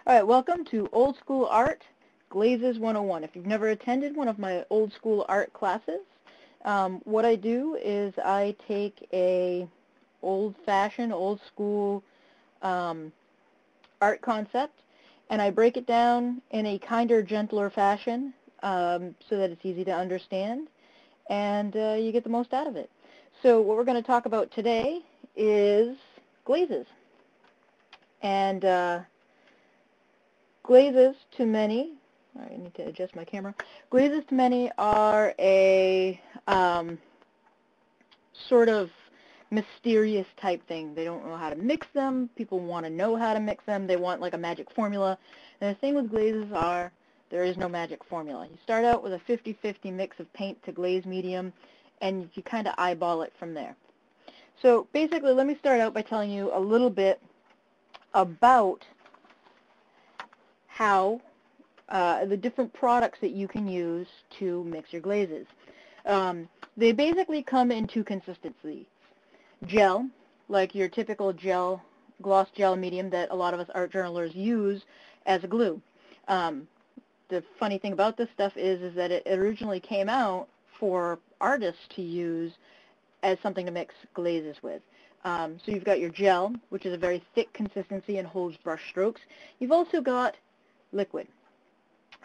All right, welcome to Old School Art, Glazes 101. If you've never attended one of my Old School Art classes, what I do is I take a old-fashioned, old-school art concept, and I break it down in a kinder, gentler fashion so that it's easy to understand, and you get the most out of it. So what we're going to talk about today is glazes. And glazes to many, I need to adjust my camera, glazes to many are a sort of mysterious type thing. They don't know how to mix them. People want to know how to mix them. They want like a magic formula. And the thing with glazes are there is no magic formula. You start out with a 50-50 mix of paint to glaze medium, and you kind of eyeball it from there. So basically, let me start out by telling you a little bit about how the different products that you can use to mix your glazes. They basically come in two consistencies. Gel, like your typical gel, gloss gel medium that a lot of us art journalers use as a glue. The funny thing about this stuff is that it originally came out for artists to use as something to mix glazes with. So you've got your gel, which is a very thick consistency and holds brush strokes. You've also got liquid.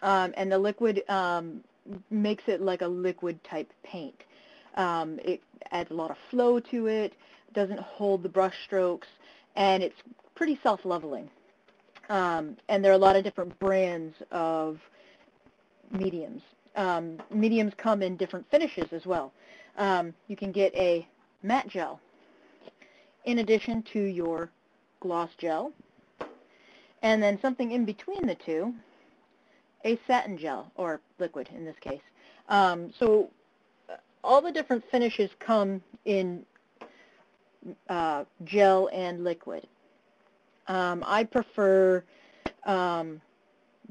And the liquid makes it like a liquid type paint. It adds a lot of flow to it, doesn't hold the brush strokes, and it's pretty self-leveling. And there are a lot of different brands of mediums. Mediums come in different finishes as well. You can get a matte gel in addition to your gloss gel, and then something in between the two, a satin gel, or liquid in this case. So all the different finishes come in gel and liquid. I prefer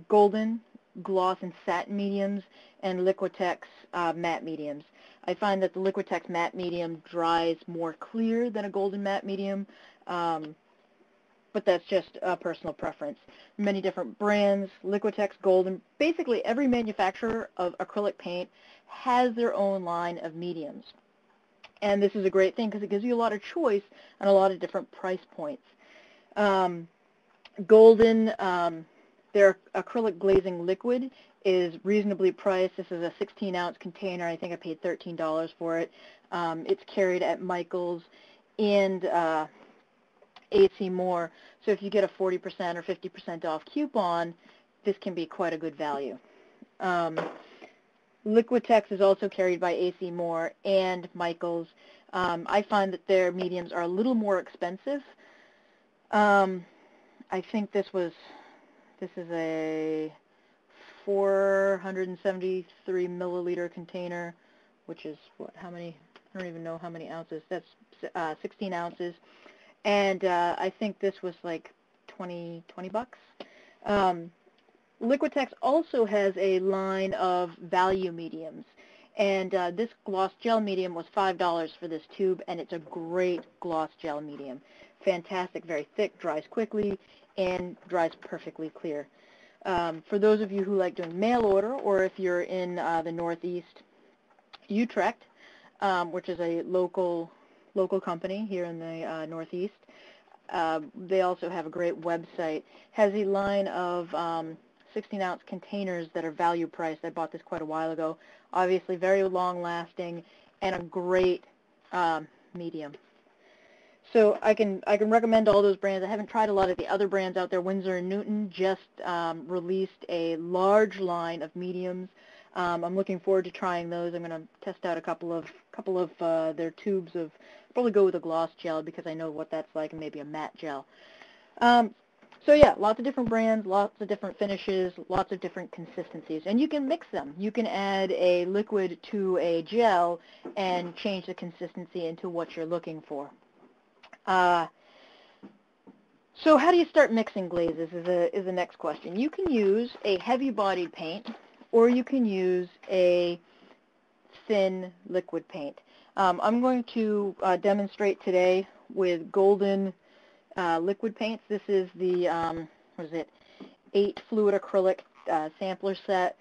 golden, gloss, and satin mediums, and Liquitex matte mediums. I find that the Liquitex matte medium dries more clear than a golden matte medium, but that's just a personal preference. Many different brands, Liquitex, Golden, basically every manufacturer of acrylic paint has their own line of mediums. And this is a great thing because it gives you a lot of choice and a lot of different price points. Golden, their acrylic glazing liquid is reasonably priced. This is a 16-ounce container. I think I paid $13 for it. It's carried at Michael's and AC Moore. So if you get a 40% or 50% off coupon, this can be quite a good value. Liquitex is also carried by AC Moore and Michael's. I find that their mediums are a little more expensive. I think this is a 473 milliliter container, which is what, how many, I don't even know how many ounces. That's 16 ounces. And I think this was like 20 bucks. Liquitex also has a line of value mediums, and this gloss gel medium was $5 for this tube, and it's a great gloss gel medium. Fantastic, very thick, dries quickly, and dries perfectly clear. For those of you who like doing mail order, or if you're in the Northeast, Utrecht, which is a local company here in the Northeast, they also have a great website. Has a line of 16-ounce containers that are value priced. I bought this quite a while ago. Obviously very long-lasting and a great medium. So I can recommend all those brands. I haven't tried a lot of the other brands out there. Winsor & Newton just released a large line of mediums. I'm looking forward to trying those. I'm going to test out a couple of their tubes of. Probably go with a gloss gel because I know what that's like, and maybe a matte gel. So yeah, lots of different brands, lots of different finishes, lots of different consistencies, and you can mix them. You can add a liquid to a gel and change the consistency into what you're looking for. So how do you start mixing glazes is the next question. You can use a heavy-bodied paint, or you can use a thin liquid paint. I'm going to demonstrate today with golden liquid paints. This is the, what is it, 8 fluid acrylic sampler set.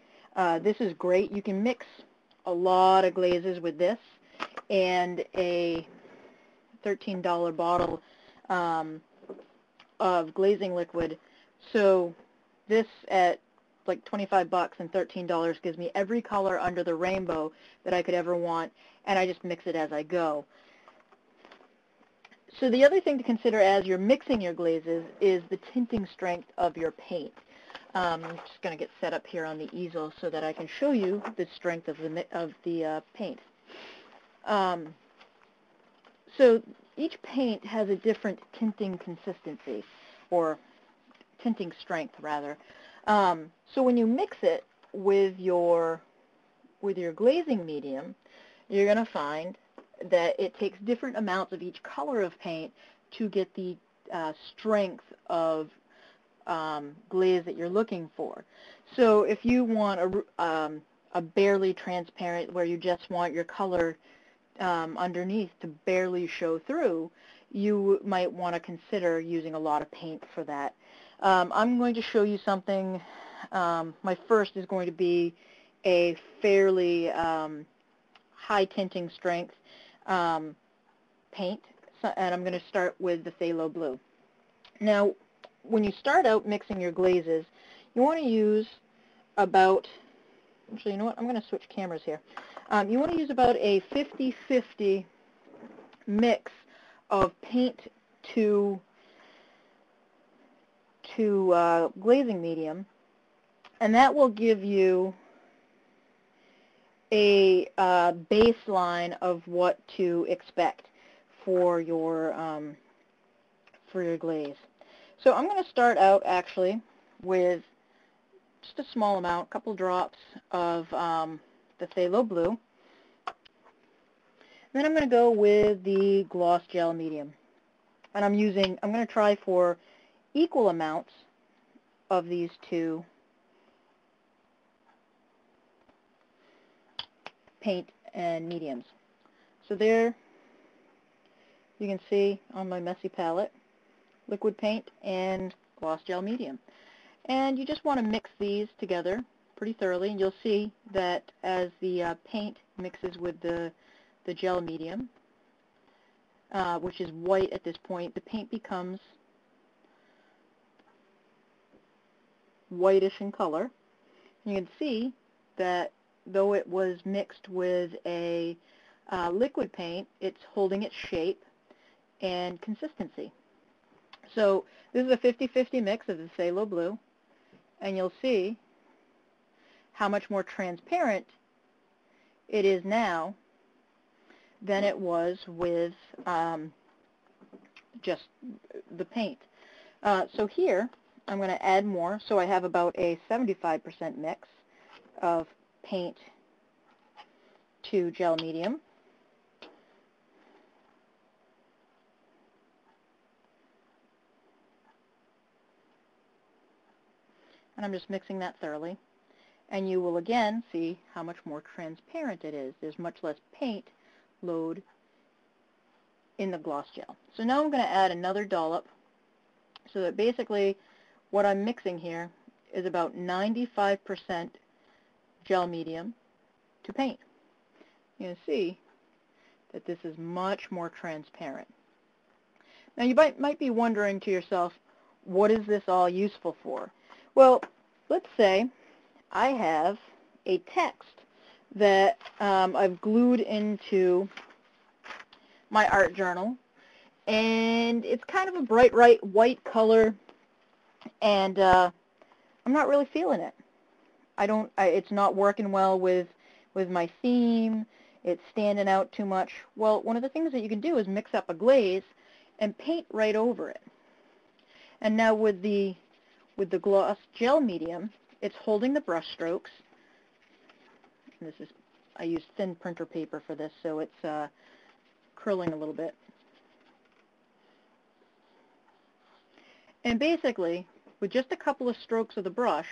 This is great. You can mix a lot of glazes with this and a $13 bottle of glazing liquid. So this at like 25 bucks and $13 gives me every color under the rainbow that I could ever want, and I just mix it as I go. So the other thing to consider as you're mixing your glazes is the tinting strength of your paint. I'm just going to get set up here on the easel so that I can show you the strength of the paint. So each paint has a different tinting consistency, or tinting strength rather. So when you mix it with your glazing medium, you're going to find that it takes different amounts of each color of paint to get the strength of glaze that you're looking for. So if you want a barely transparent, where you just want your color underneath to barely show through, you might want to consider using a lot of paint for that. I'm going to show you something. My first is going to be a fairly high tinting strength paint, and I'm going to start with the phthalo blue. Now, when you start out mixing your glazes, you want to use about, actually, you know what, I'm going to switch cameras here. You want to use about a 50-50 mix of paint to glazing medium, and that will give you a baseline of what to expect for your glaze. So I'm going to start out actually with just a small amount, a couple drops of the phthalo blue. Then I'm going to go with the gloss gel medium, and I'm going to try for equal amounts of these two paint and mediums. So there you can see on my messy palette, liquid paint and gloss gel medium. And you just want to mix these together pretty thoroughly, and you'll see that as the paint mixes with the gel medium, which is white at this point, the paint becomes whitish in color. You can see that though it was mixed with a liquid paint, it's holding its shape and consistency. So this is a 50-50 mix of the phthalo blue, and you'll see how much more transparent it is now than it was with just the paint. So here I'm going to add more, so I have about a 75% mix of paint to gel medium. And I'm just mixing that thoroughly. And you will again see how much more transparent it is. There's much less paint load in the gloss gel. So now I'm going to add another dollop, so that basically what I'm mixing here is about 95% gel medium to paint. You can see that this is much more transparent. Now you might be wondering to yourself, what is this all useful for? Well, let's say I have a text that I've glued into my art journal, and it's kind of a bright white color, and I'm not really feeling it. It's not working well with my theme. It's standing out too much. Well, one of the things that you can do is mix up a glaze and paint right over it. And now with the gloss gel medium, it's holding the brush strokes. And I use thin printer paper for this, so it's curling a little bit. And basically, with just a couple of strokes of the brush,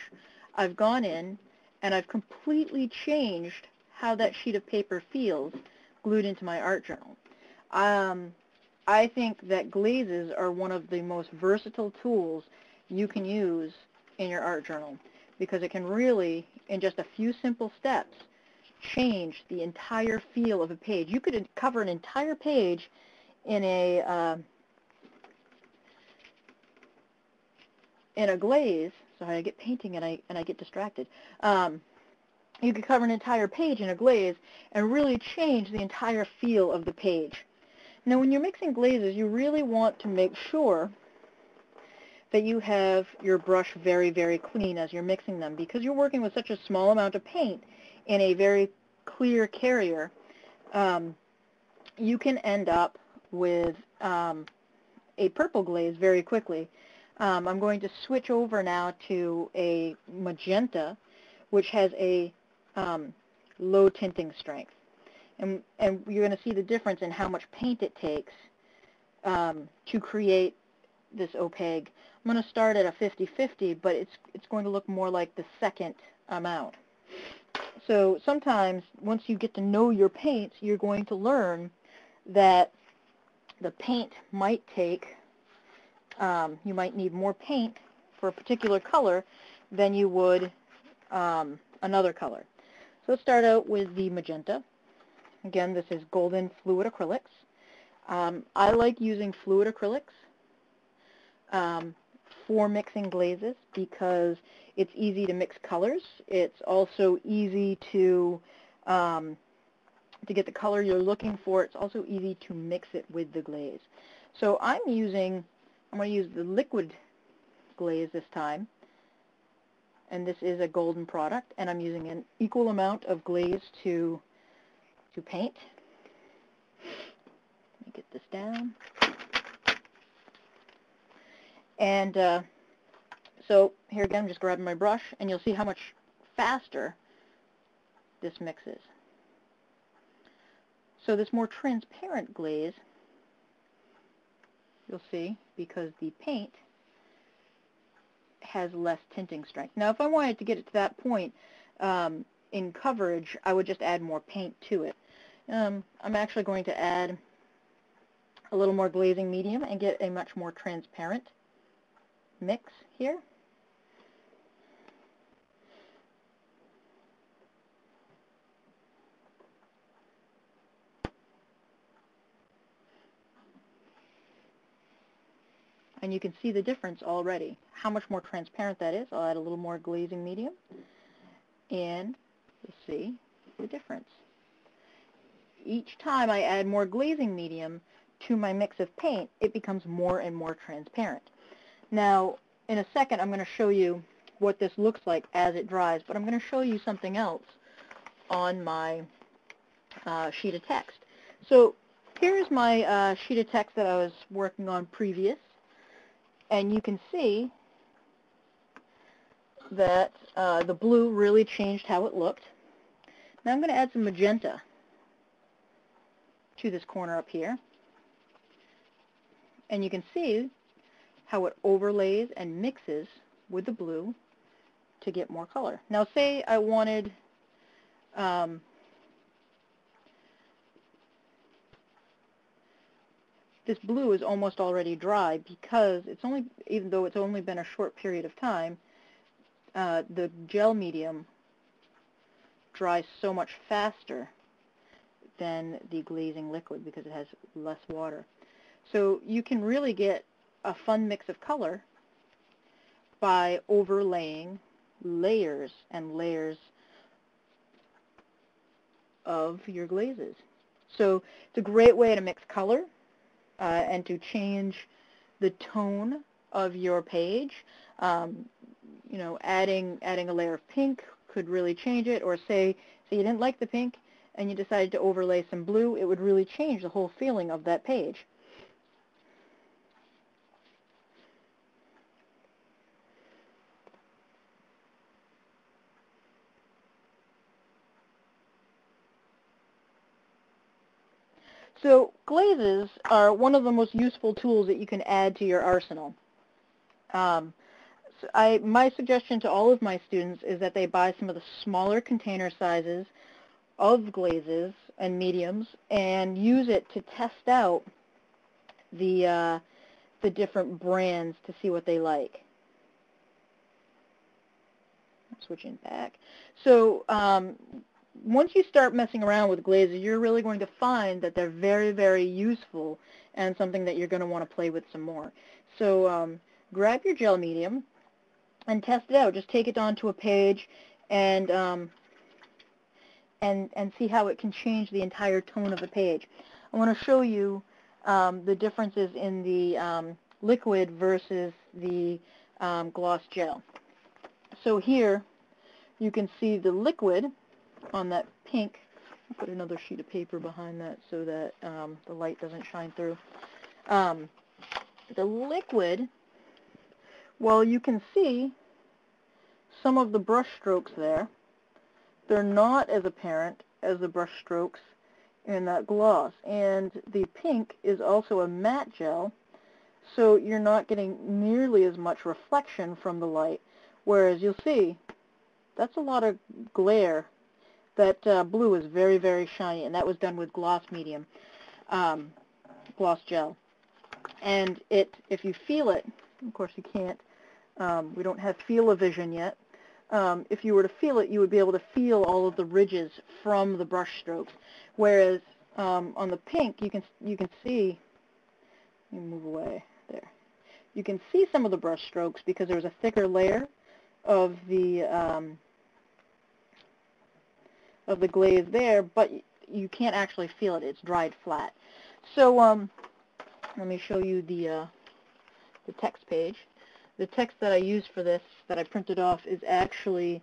I've gone in and I've completely changed how that sheet of paper feels glued into my art journal. I think that glazes are one of the most versatile tools you can use in your art journal, because it can really, in just a few simple steps, change the entire feel of a page. You could cover an entire page in a glaze. Sorry, I get painting and I get distracted. You could cover an entire page in a glaze and really change the entire feel of the page. Now, when you're mixing glazes, you really want to make sure that you have your brush very, very clean as you're mixing them, because you're working with such a small amount of paint in a very clear carrier. You can end up with a purple glaze very quickly. I'm going to switch over now to a magenta, which has a low tinting strength. And you're going to see the difference in how much paint it takes to create this opaque. I'm going to start at a 50-50, but it's going to look more like the second amount. So sometimes, once you get to know your paints, you're going to learn that the paint might take, you might need more paint for a particular color than you would another color. So let's start out with the magenta. Again, this is golden fluid acrylics. I like using fluid acrylics for mixing glazes because it's easy to mix colors. It's also easy to get the color you're looking for. It's also easy to mix it with the glaze. So I'm going to use the liquid glaze this time, and this is a golden product, and I'm using an equal amount of glaze to paint. Let me get this down. And so here again, I'm just grabbing my brush, and you'll see how much faster this mixes. So this more transparent glaze, you'll see, because the paint has less tinting strength. Now, if I wanted to get it to that point in coverage, I would just add more paint to it. I'm actually going to add a little more glazing medium and get a much more transparent mix here. And you can see the difference already, how much more transparent that is. I'll add a little more glazing medium, and you'll see the difference. Each time I add more glazing medium to my mix of paint, it becomes more and more transparent. Now, in a second, I'm going to show you what this looks like as it dries, but I'm going to show you something else on my sheet of text. So here's my sheet of text that I was working on previous, and you can see that the blue really changed how it looked. Now I'm going to add some magenta to this corner up here, and you can see how it overlays and mixes with the blue to get more color. Now say I wanted this blue is almost already dry because it's only, even though it's only been a short period of time, the gel medium dries so much faster than the glazing liquid because it has less water. So you can really get a fun mix of color by overlaying layers and layers of your glazes. So it's a great way to mix color and to change the tone of your page. You know, adding a layer of pink could really change it, or say you didn't like the pink and you decided to overlay some blue, it would really change the whole feeling of that page. So glazes are one of the most useful tools that you can add to your arsenal. My suggestion to all of my students is that they buy some of the smaller container sizes of glazes and mediums and use it to test out the different brands to see what they like. switching back. So once you start messing around with glazes, you're really going to find that they're very, very useful and something that you're going to want to play with some more. So grab your gel medium and test it out. Just take it onto a page and see how it can change the entire tone of the page. I want to show you the differences in the liquid versus the gloss gel. So here you can see the liquid on that pink. I'll put another sheet of paper behind that so that the light doesn't shine through. The liquid, well, you can see some of the brush strokes there. They're not as apparent as the brush strokes in that gloss. And the pink is also a matte gel, so you're not getting nearly as much reflection from the light. Whereas you'll see, that's a lot of glare. That blue is very, very shiny, and that was done with gloss medium, gloss gel. And if you feel it, of course you can't, we don't have feel-o-vision yet. If you were to feel it, you would be able to feel all of the ridges from the brush strokes. Whereas on the pink, you can see, let me move away, there. You can see some of the brush strokes because there's a thicker layer of the glaze there, but you can't actually feel it. It's dried flat. So let me show you the text page. The text that I used for this, that I printed off, is actually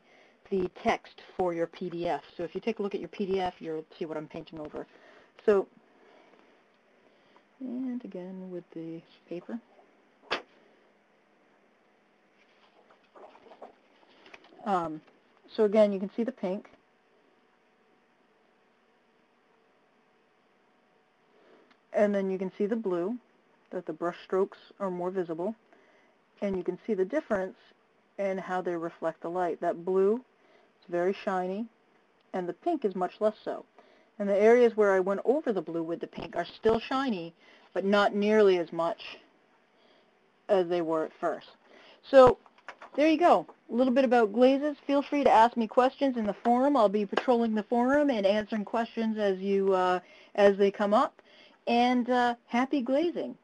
the text for your PDF. So if you take a look at your PDF, you'll see what I'm painting over. So, and again with the paper. So again, you can see the pink. And then you can see the blue, that the brush strokes are more visible. And you can see the difference in how they reflect the light. That blue is very shiny, and the pink is much less so. And the areas where I went over the blue with the pink are still shiny, but not nearly as much as they were at first. So there you go. A little bit about glazes. Feel free to ask me questions in the forum. I'll be patrolling the forum and answering questions as they come up. And happy glazing.